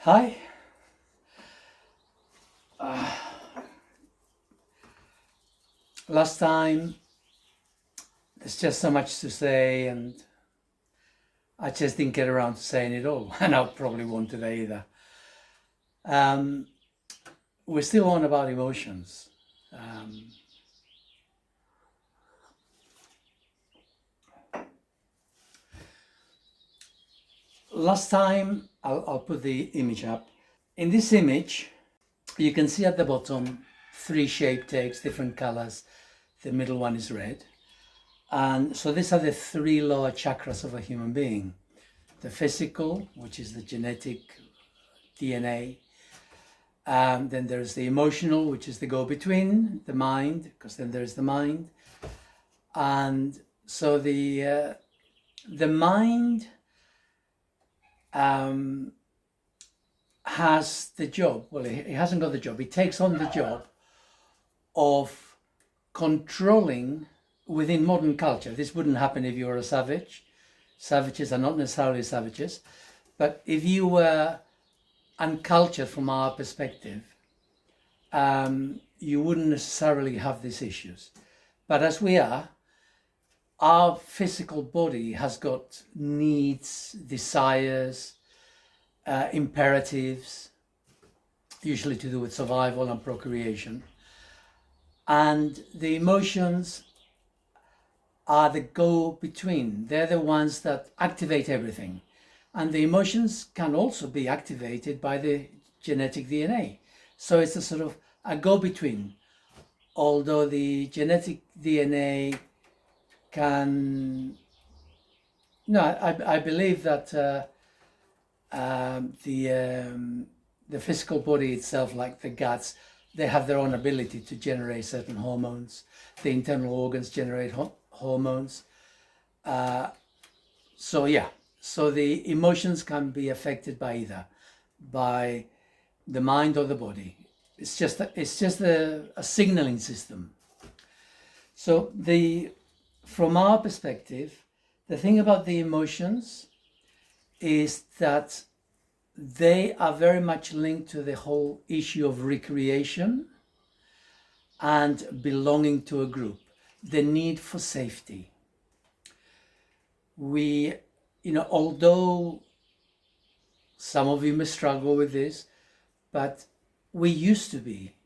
Hi. Last time, there's just so much to say, and I just didn't get around to saying it all, and I probably won't today either. Um, we're still on about emotions. Um, Last time, I'll put the image up. In this image, you can see at the bottom three shape takes, different colors. The middle one is red. And so these are the three lower chakras of a human being. The physical, which is the genetic DNA. Then there's the emotional, which is the go-between, the mind, because then there's the mind. And so the mind has the job, well, it hasn't got the job, it takes on the job of controlling within modern culture. This wouldn't happen if you were a savage. Savages are not necessarily savages, but if you were uncultured from our perspective, you wouldn't necessarily have these issues. But as we are, our physical body has got needs, desires, imperatives, usually to do with survival and procreation. And the emotions are the go-between. They're the ones that activate everything. And the emotions can also be activated by the genetic DNA. So it's a sort of a go-between. Although the genetic DNA can... No, I believe that the physical body itself, like the guts, they have their own ability to generate certain hormones. The internal organs generate hormones. So the emotions can be affected by either by the mind or the body. It's just a signaling system. So from our perspective, the thing about the emotions is that they are very much linked to the whole issue of recreation and belonging to a group, the need for safety. Although some of you may struggle with this, but we used to be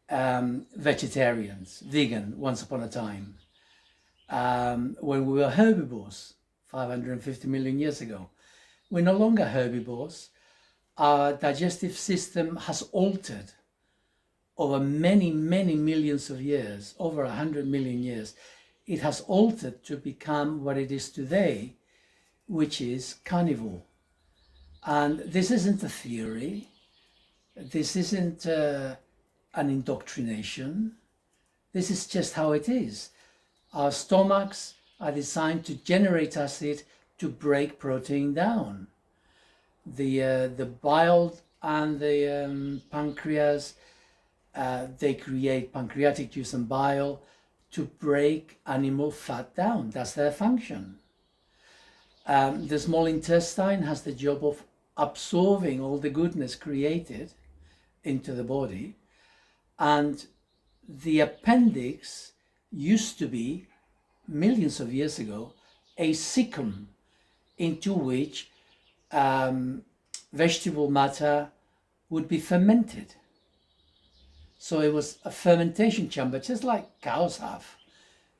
vegetarians, vegan, once upon a time, when we were herbivores 550 million years ago. We're no longer herbivores. Our digestive system has altered over many, many millions of years, over 100 million years. It has altered to become what it is today, which is carnivore. And this isn't a theory. This isn't an indoctrination. This is just how it is. Our stomachs are designed to generate acid to break protein down. The bile and the pancreas, they create pancreatic juice and bile to break animal fat down. That's their function. The small intestine has the job of absorbing all the goodness created into the body, and the appendix used to be, millions of years ago, a cecum into which vegetable matter would be fermented. So it was a fermentation chamber, just like cows have.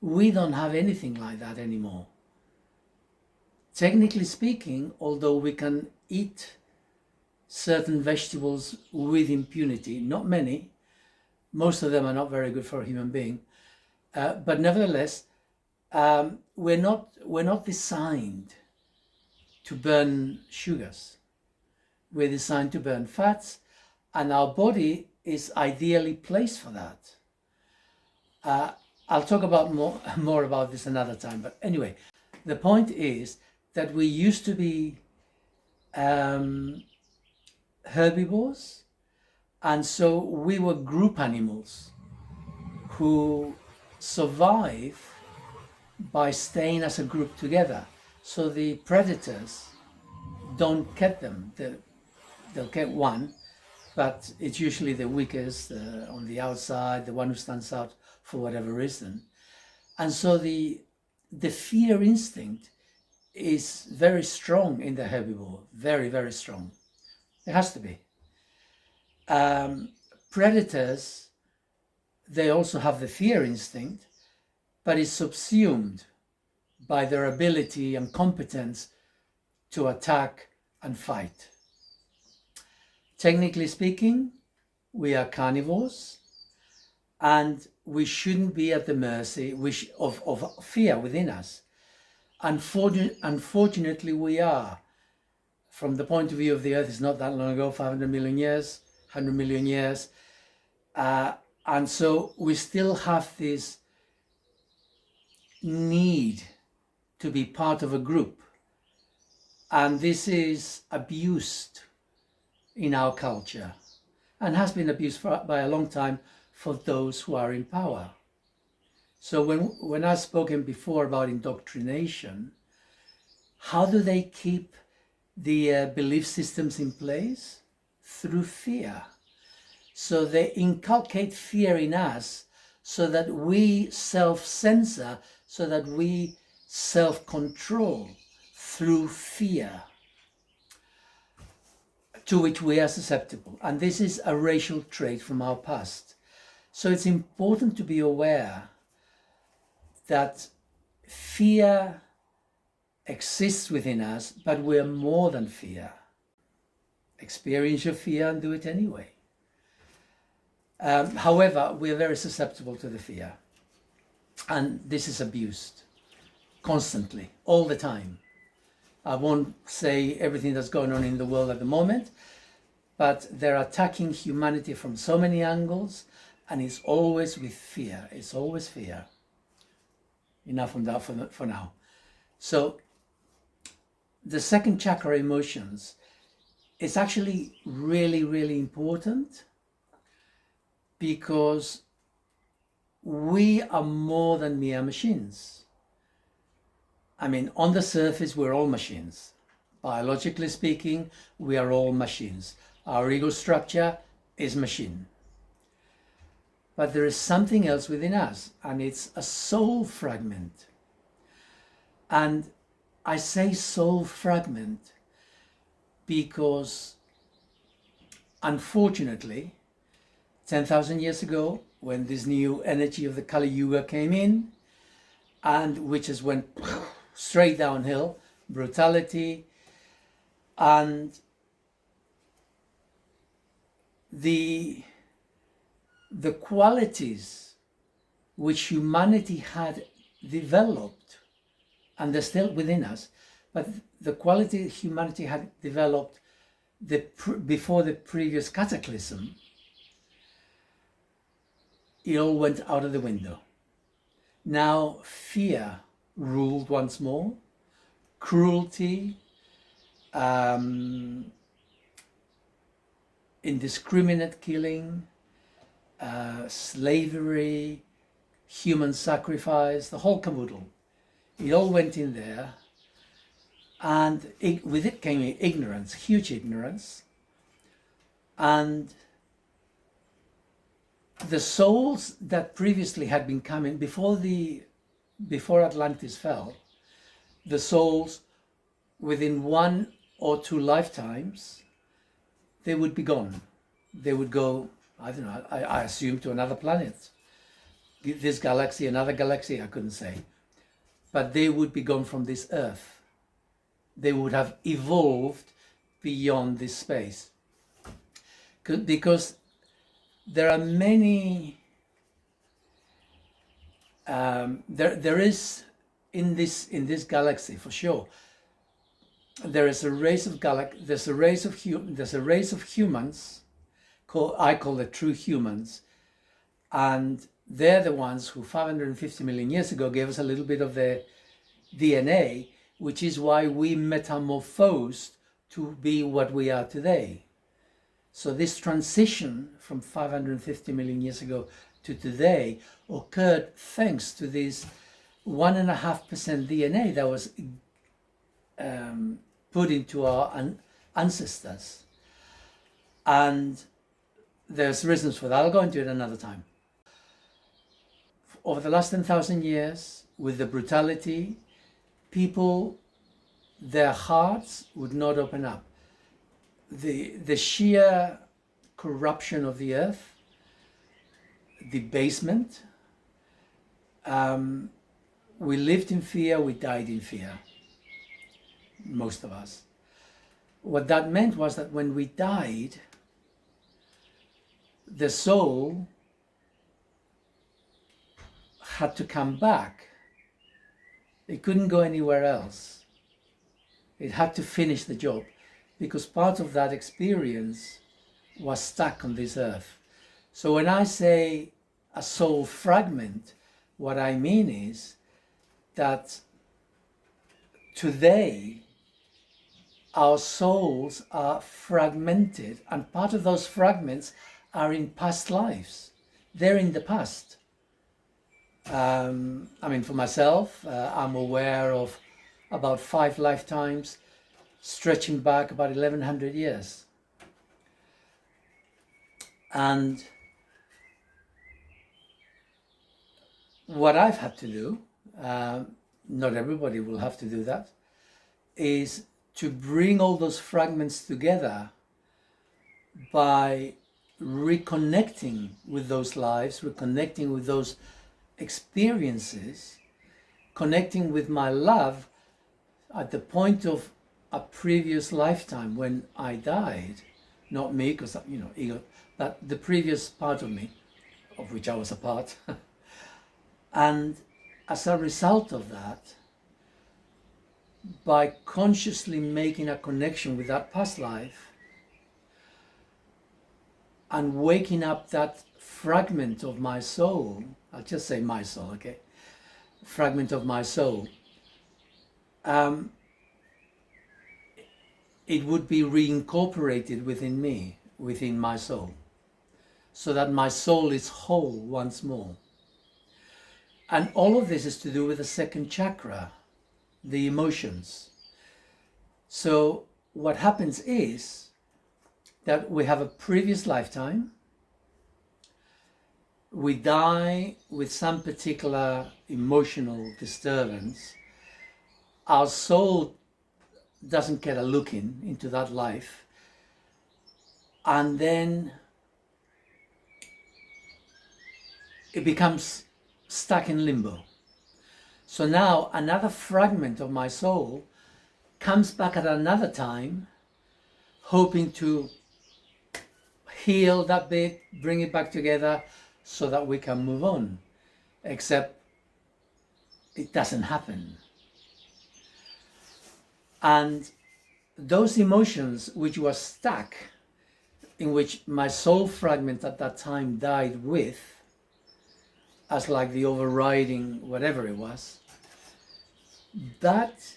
We don't have anything like that anymore. Technically speaking, although we can eat certain vegetables with impunity, not many, most of them are not very good for a human being, but nevertheless, we're not designed to burn sugars. We're designed to burn fats, and our body is ideally placed for that. I'll talk about more about this another time, but anyway, the point is that we used to be herbivores, and so we were group animals who survive by staying as a group together. So the predators don't get them. they'll get one, but it's usually the weakest on the outside, the one who stands out for whatever reason. And so the fear instinct is very strong in the herbivore, very, very strong. It has to be. Predators, they also have the fear instinct, but it's subsumed by their ability and competence to attack and fight. Technically speaking, we are carnivores, and we shouldn't be at the mercy of fear within us. Unfortunately, we are. From the point of view of the Earth, it's not that long ago, 500 million years, 100 million years. And so we still have this need to be part of a group. And this is abused in our culture and has been abused by a long time for those who are in power. So when I've spoken before about indoctrination, how do they keep the belief systems in place? Through fear. So they inculcate fear in us so that we self-censor, so that we self-control through fear, to which we are susceptible. And this is a racial trait from our past. So it's important to be aware that fear exists within us, but we're more than fear. Experience your fear and do it anyway. However, we are very susceptible to the fear. And this is abused constantly, all the time. I won't say everything that's going on in the world at the moment, but they're attacking humanity from so many angles, and it's always with fear. It's always fear. Enough on that for now. So the second chakra, emotions, is actually really, really important, because we are more than mere machines. I mean, on the surface, we're all machines. Biologically speaking, we are all machines. Our ego structure is machine. But there is something else within us, and it's a soul fragment. And I say soul fragment because, unfortunately, 10,000 years ago, when this new energy of the Kali Yuga came in, and which just went straight downhill, brutality, and the qualities which humanity had developed, and they're still within us, but the quality humanity had developed before the previous cataclysm, it all went out of the window. Now fear ruled once more, cruelty, indiscriminate killing, slavery, human sacrifice, the whole caboodle. It all went in there, and with it came ignorance, huge ignorance, and the souls that previously had been coming before Atlantis fell, the souls within 1 or 2 lifetimes, they would be gone. They would go, I don't know, I assume, to another planet. This galaxy, another galaxy, I couldn't say. But they would be gone from this earth. They would have evolved beyond this space. Because there are many, there is in this galaxy, for sure, there is a race of there's a race of humans, I call it true humans, and they're the ones who 550 million years ago gave us a little bit of their DNA, which is why we metamorphosed to be what we are today. So this transition from 550 million years ago to today occurred thanks to this 1.5% DNA that was put into our ancestors. And there's reasons for that. I'll go into it another time. Over the last 10,000 years, with the brutality, people, their hearts would not open up. The sheer corruption of the earth, debasement, we lived in fear, we died in fear, most of us. What that meant was that when we died, the soul had to come back. It couldn't go anywhere else. It had to finish the job, because part of that experience was stuck on this earth. So when I say a soul fragment, what I mean is that today our souls are fragmented, and part of those fragments are in past lives. They're in the past. I mean, for myself, I'm aware of about 5 lifetimes stretching back about 1100 years. And what I've had to do, not everybody will have to do that, is to bring all those fragments together by reconnecting with those lives, reconnecting with those experiences, connecting with my love at the point of a previous lifetime when I died. Not me, because, ego, but the previous part of me, of which I was a part. And as a result of that, by consciously making a connection with that past life and waking up that fragment of my soul, I'll just say my soul, okay? Fragment of my soul, it would be reincorporated within me, within my soul, so that my soul is whole once more. And all of this is to do with the second chakra, the emotions. So what happens is that we have a previous lifetime, we die with some particular emotional disturbance, our soul doesn't get a look into that life, and then it becomes stuck in limbo. So now another fragment of my soul comes back at another time, hoping to heal that bit, bring it back together so that we can move on. Except it doesn't happen. And those emotions which were stuck, in which my soul fragment at that time died with, as like the overriding whatever it was, that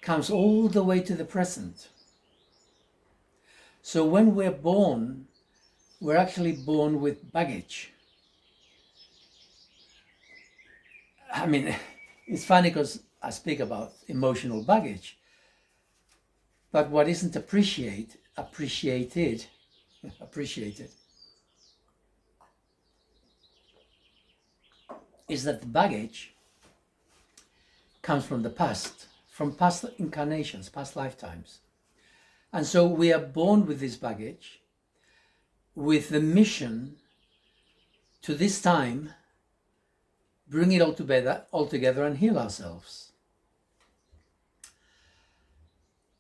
comes all the way to the present. So when we're born, we're actually born with baggage. I mean, it's funny because I speak about emotional baggage, but what isn't appreciated is that the baggage comes from the past, from past incarnations, past lifetimes. And so we are born with this baggage, with the mission to this time bring it all together and heal ourselves.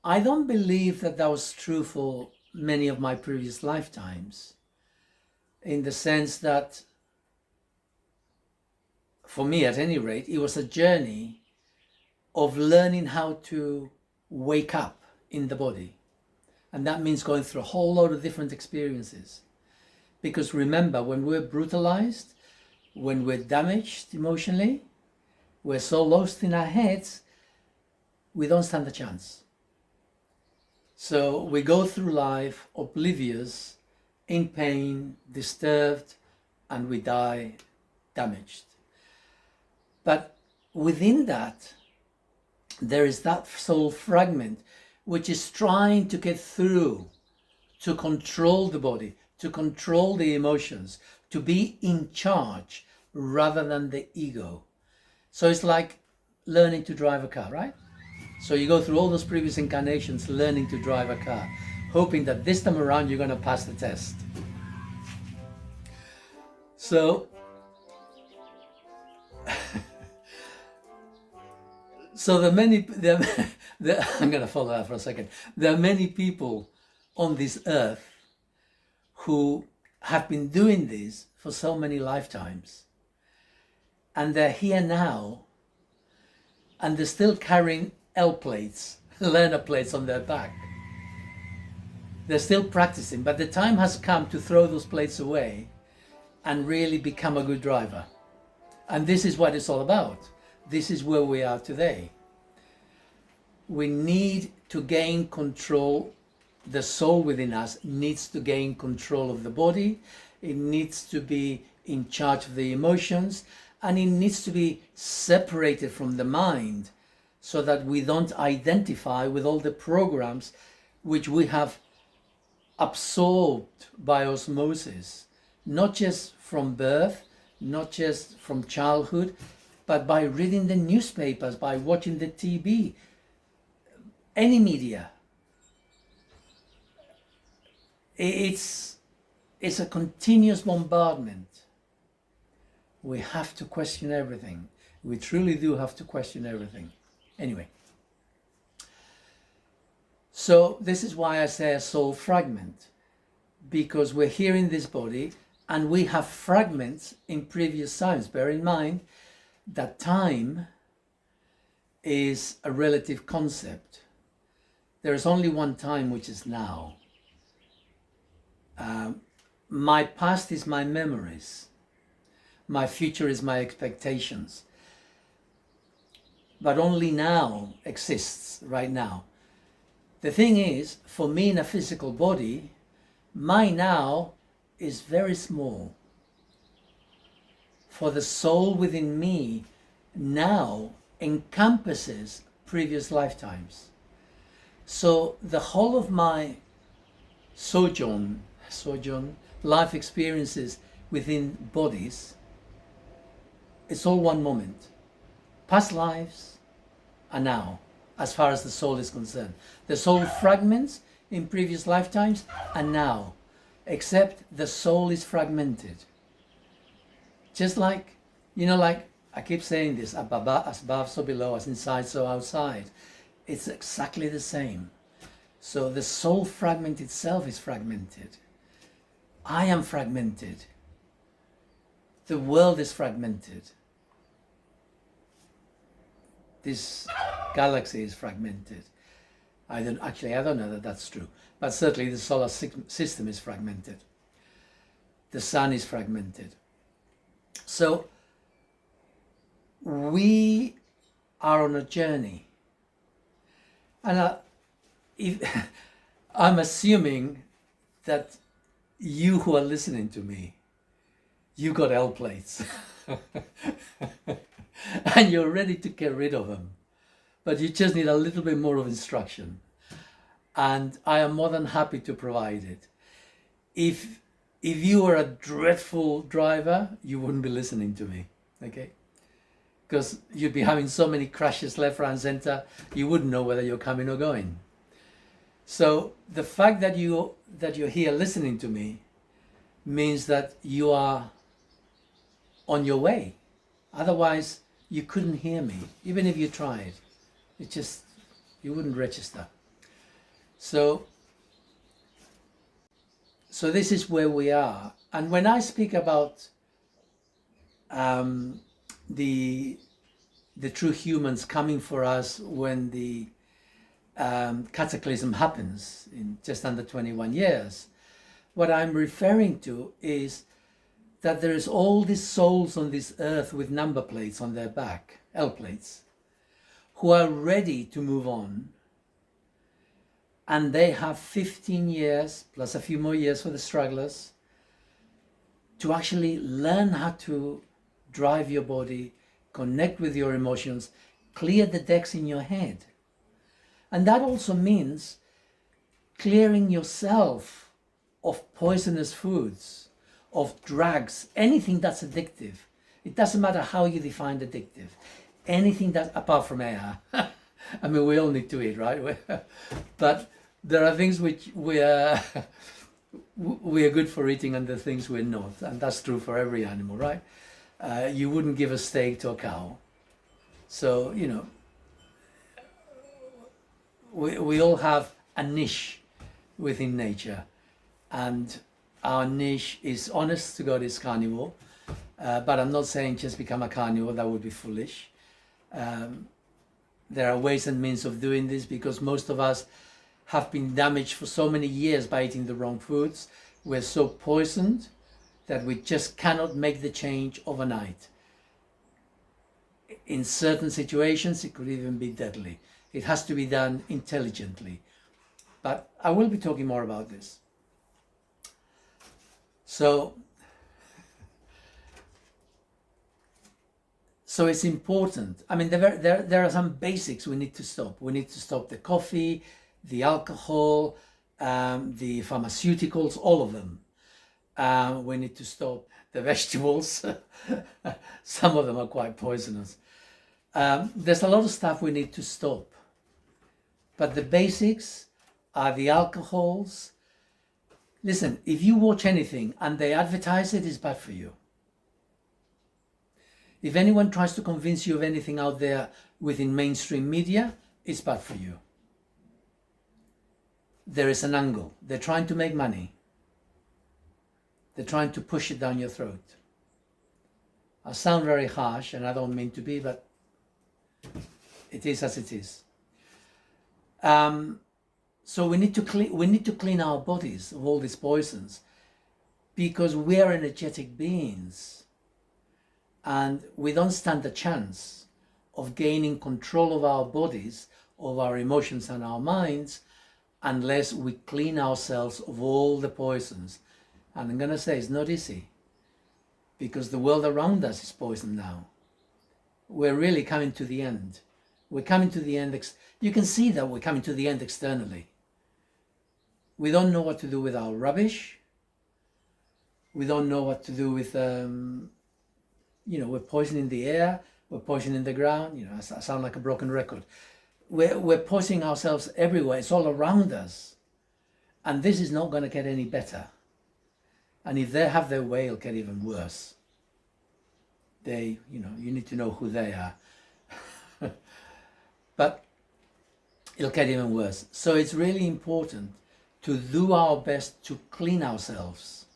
I don't believe that that was true for many of my previous lifetimes, in the sense that, for me at any rate, it was a journey of learning how to wake up in the body. And that means going through a whole lot of different experiences. Because remember, when we're brutalized, when we're damaged emotionally, we're so lost in our heads, we don't stand a chance. So we go through life oblivious, in pain, disturbed, and we die damaged. But within that, there is that soul fragment which is trying to get through to control the body, to control the emotions, to be in charge rather than the ego. So it's like learning to drive a car, right? So you go through all those previous incarnations learning to drive a car, hoping that this time around you're going to pass the test. So I'm going to follow that for a second. There are many people on this earth who have been doing this for so many lifetimes, and they're here now, and they're still carrying L plates, learner plates on their back. They're still practicing, but the time has come to throw those plates away and really become a good driver. And this is what it's all about. This is where we are today. We need to gain control. The soul within us needs to gain control of the body. It needs to be in charge of the emotions, and it needs to be separated from the mind so that we don't identify with all the programs which we have absorbed by osmosis, not just from birth, not just from childhood, but by reading the newspapers, by watching the TV, any media. It's a continuous bombardment. We have to question everything. We truly do have to question everything. Anyway, so this is why I say a soul fragment, because we're here in this body and we have fragments in previous times. Bear in mind that time is a relative concept. There is only one time, which is now. My past is my memories. My future is my expectations. But only now exists, right now. The thing is, for me in a physical body, my now is very small. For the soul within me, now encompasses previous lifetimes. So the whole of my sojourn, life experiences within bodies, it's all one moment. Past lives are now, as far as the soul is concerned. The soul fragments in previous lifetimes are now, except the soul is fragmented. Just like, like I keep saying this, as above, so below, as inside, so outside. It's exactly the same. So the soul fragment itself is fragmented. I am fragmented. The world is fragmented. This galaxy is fragmented. I don't know that that's true. But certainly the solar system is fragmented. The sun is fragmented. So we are on a journey. And I'm assuming that you who are listening to me, you got L plates. And you're ready to get rid of them. But you just need a little bit more of instruction. And I am more than happy to provide it. If you were a dreadful driver, you wouldn't be listening to me, okay? Because you'd be having so many crashes left, right, and center, you wouldn't know whether you're coming or going. So the fact that you're here listening to me means that you are on your way. Otherwise, you couldn't hear me, even if you tried. You wouldn't register. So this is where we are. And when I speak about the true humans coming for us when the cataclysm happens in just under 21 years, what I'm referring to is that there is all these souls on this earth with number plates on their back, L plates, who are ready to move on. And they have 15 years, plus a few more years for the strugglers, to actually learn how to drive your body, connect with your emotions, clear the decks in your head. And that also means clearing yourself of poisonous foods, of drugs, anything that's addictive. It doesn't matter how you define addictive. Anything that, apart from air, I mean, we all need to eat, right? But there are things which we are good for eating and the things we're not. And that's true for every animal, right? You wouldn't give a steak to a cow. So, you know, we all have a niche within nature. And our niche is, honest to God, is carnivore. But I'm not saying just become a carnivore, that would be foolish. There are ways and means of doing this, because most of us have been damaged for so many years by eating the wrong foods. We're so poisoned that we just cannot make the change overnight. In certain situations, it could even be deadly. It has to be done intelligently. But I will be talking more about this. So it's important. I mean, there are some basics we need to stop. We need to stop the coffee, the alcohol, the pharmaceuticals, all of them. We need to stop the vegetables. Some of them are quite poisonous. There's a lot of stuff we need to stop. But the basics are the alcohols. Listen, if you watch anything and they advertise it, it's bad for you. If anyone tries to convince you of anything out there within mainstream media, it's bad for you. There is an angle. They're trying to make money. They're trying to push it down your throat. I sound very harsh, and I don't mean to be, but it is as it is. So we need to clean our bodies of all these poisons, because we are energetic beings. And we don't stand a chance of gaining control of our bodies, of our emotions and our minds, unless we clean ourselves of all the poisons. And I'm going to say it's not easy, because the world around us is poisoned now. We're really coming to the end. We're coming to the end. You can see that we're coming to the end externally. We don't know what to do with our rubbish. We don't know what to do with... we're poisoning the air, we're poisoning the ground. I sound like a broken record. We're poisoning ourselves everywhere. It's all around us. And this is not going to get any better. And if they have their way, it'll get even worse. You need to know who they are. But it'll get even worse. So it's really important to do our best to clean ourselves.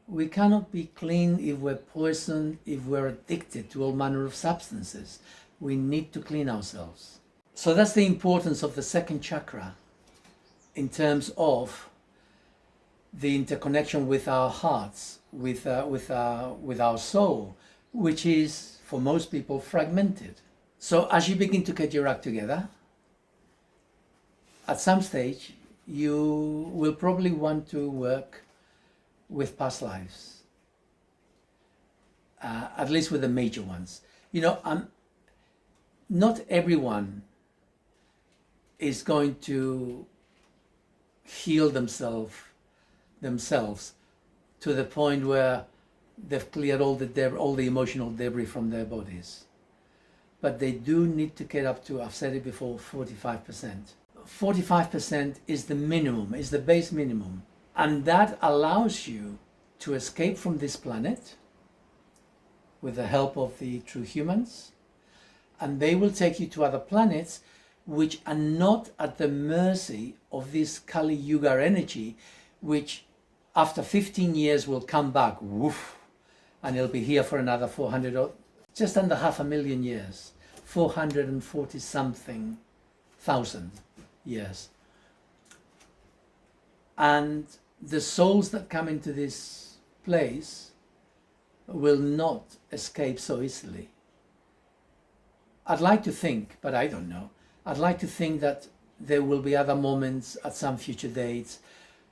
We cannot be clean if we're poisoned, if we're addicted to all manner of substances. We need to clean ourselves. So that's the importance of the second chakra in terms of the interconnection with our hearts, with our soul, which is, for most people, fragmented. So as you begin to get your act together, at some stage, you will probably want to work with past lives, at least with the major ones. Not everyone is going to heal themselves to the point where they've cleared all the emotional debris from their bodies. But they do need to get up to, I've said it before, 45%. 45% is the minimum, is the base minimum. And that allows you to escape from this planet with the help of the true humans. And they will take you to other planets which are not at the mercy of this Kali Yuga energy, which after 15 years will come back, woof, and it'll be here for another 400, or just under 500,000 years, 440 something thousand years. And the souls that come into this place will not escape so easily. I'd like to think, but I don't know, I'd like to think that there will be other moments at some future dates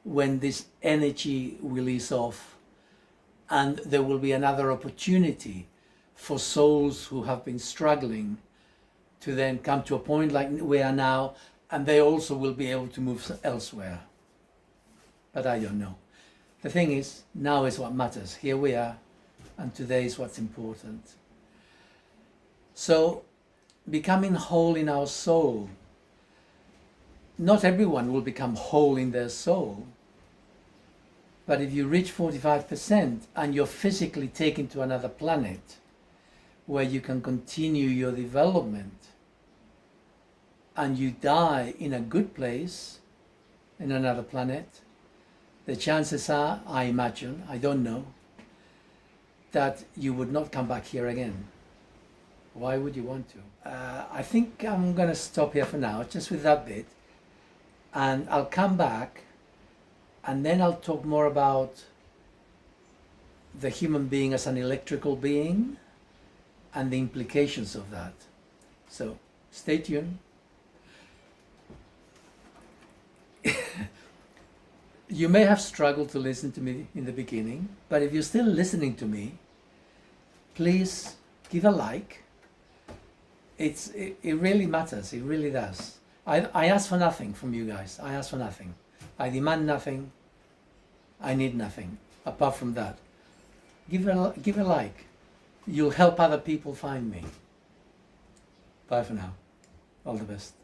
when this energy will ease off, and there will be another opportunity for souls who have been struggling to then come to a point like we are now, and they also will be able to move elsewhere. but I don't know. The thing is, now is what matters. Here we are, and today is what's important. So, becoming whole in our soul. Not everyone will become whole in their soul. But if you reach 45% and you're physically taken to another planet where you can continue your development and you die in a good place in another planet, the chances are, I imagine, I don't know, that you would not come back here again. Why would you want to? I think I'm going to stop here for now, just with that bit, and I'll come back and then I'll talk more about the human being as an electrical being and the implications of that. So stay tuned. You may have struggled to listen to me in the beginning, but if you're still listening to me, please give a like. It really matters, it really does. I ask for nothing from you guys. I ask for nothing. I demand nothing. I need nothing apart from that. Give a like. You'll help other people find me. Bye for now. All the best.